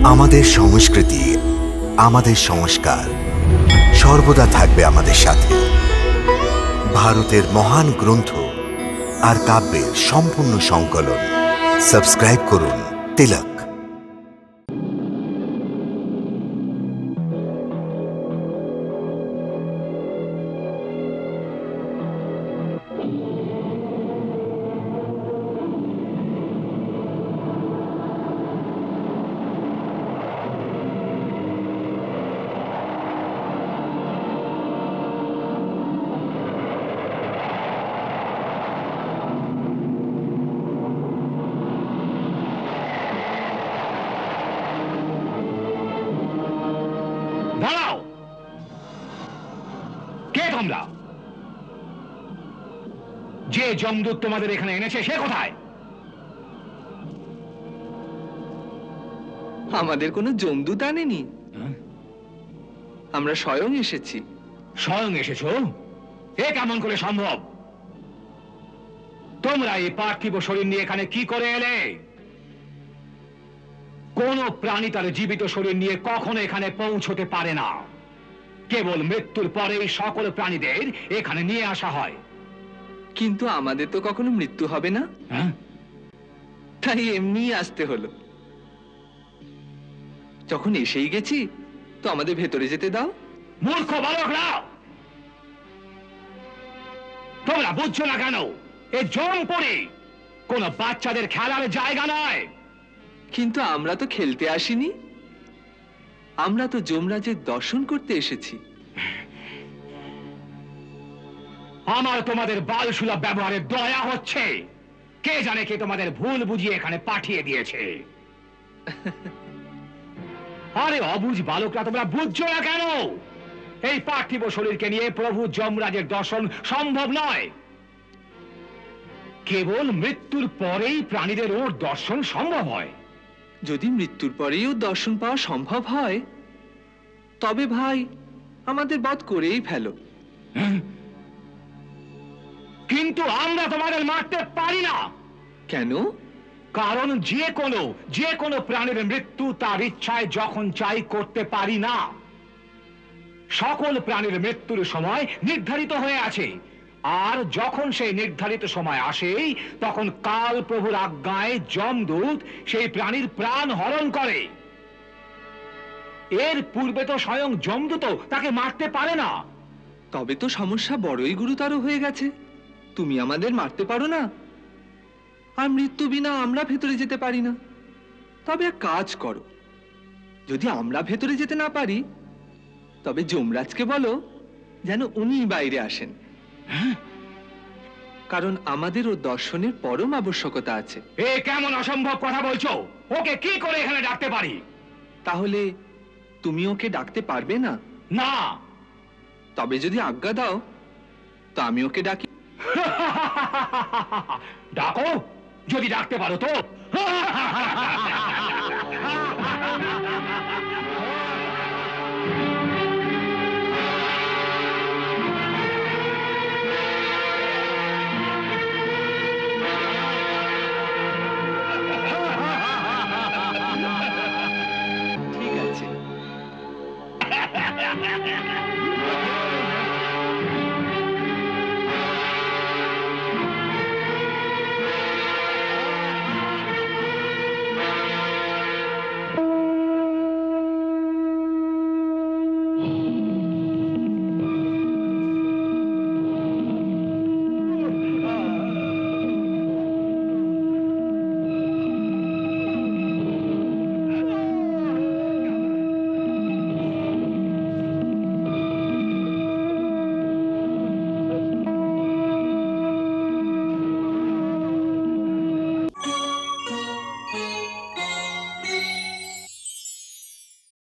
আমাদের সংস্কৃতি, আমাদের সংস্কার সর্বদা থাকবে আমাদের সাথে। ভারতের মহান গ্রন্থ আর কাব্যের সম্পূর্ণ সংকলন। সাবস্ক্রাইব করুন তিলক। দাঁড়াও! কে তোমরা? যে যমদূত তোমাদের এখানে এনেছে সে কোথায়? আমাদের কোনো যমদূত আনেনি, আমরা স্বয়ং এসেছি। স্বয়ং এসেছো? এ কেমন করে সম্ভব? তোমরা এই পার্থিব শরীর নিয়ে এখানে কি করে এলে? কোন প্রাণী তার জীবিত শরীর নিয়ে কখনো এখানে পৌঁছতে পারে না। কেবল মৃত্যুর পরেই সকল প্রাণীদের এখানে নিয়ে আসা হয়। কিন্তু আমাদের তো কখনো মৃত্যু হবে না, তাই এমনি আসতে হলো। যখন এসেই গেছি তো আমাদের ভেতরে যেতে দাও। মূর্খ বালকরা, তোমরা বুঝছো না কেন? এ জমপুরি কোন বাচ্চাদের খেলার জায়গা নয়। কিন্তু আমরা তো খেলতে আসিনি, আমরা তো যমরাজের দর্শন করতে এসেছি। আমার তোমাদের বালসুলভ ব্যবহারের দয়া হচ্ছে। কে জানে কে তোমাদের ভুল বুঝিয়ে এখানে পাঠিয়ে দিয়েছে। আরে অবুঝ বালকরা, তোমরা বুঝছো না কেন? এই পার্থিব শরীরকে নিয়ে প্রভু যমরাজের দর্শন সম্ভব নয়। কেবল মৃত্যুর পরেই প্রাণীদের ওর দর্শন সম্ভব হয়। যদি মৃত্যুর পরেও দর্শন পাওয়া সম্ভব হয় তবে ভাই আমাদের বধ করেই ফেলো। কিন্তু আমরা তোমাদের মারতে পারি না। কেন? কারণ যে কোনো প্রাণীর মৃত্যু তার ইচ্ছায় যখন চাই করতে পারি না। সকল প্রাণীর মৃত্যুর সময় নির্ধারিত হয়ে আছে, আর যখন সেই নির্ধারিত সময় আসে তখন কাল প্রভুর আজ্ঞায় যমদূত সেই প্রাণীর প্রাণ হরণ করে। এর পূর্বে তো স্বয়ং যমদূত তাকে মারতে পারে না। তবে তো সমস্যা বড়ই গুরুতর হয়ে গেছে। তুমি আমাদের মারতে পারো না, আর মৃত্যু বিনা আমরা ভেতরে যেতে পারি না। তবে এক কাজ করো, যদি আমরা ভেতরে যেতে না পারি তবে যমরাজকে বলো যেন উনি বাইরে আসেন, কারণ আমাদের ও দর্শনের পরম আবশ্যকতা আছে। এ কেমন অসম্ভব কথা বলছো? ওকে কি করে এখানে ডাকতে পারি? তাহলে তুমি ওকে ডাকতে পারবে না? না। তবে যদি আজ্ঞা দাও তো আমি ওকে ডাকি। ডাকো, যদি ডাকতে পারো তো। ঠিক আছে।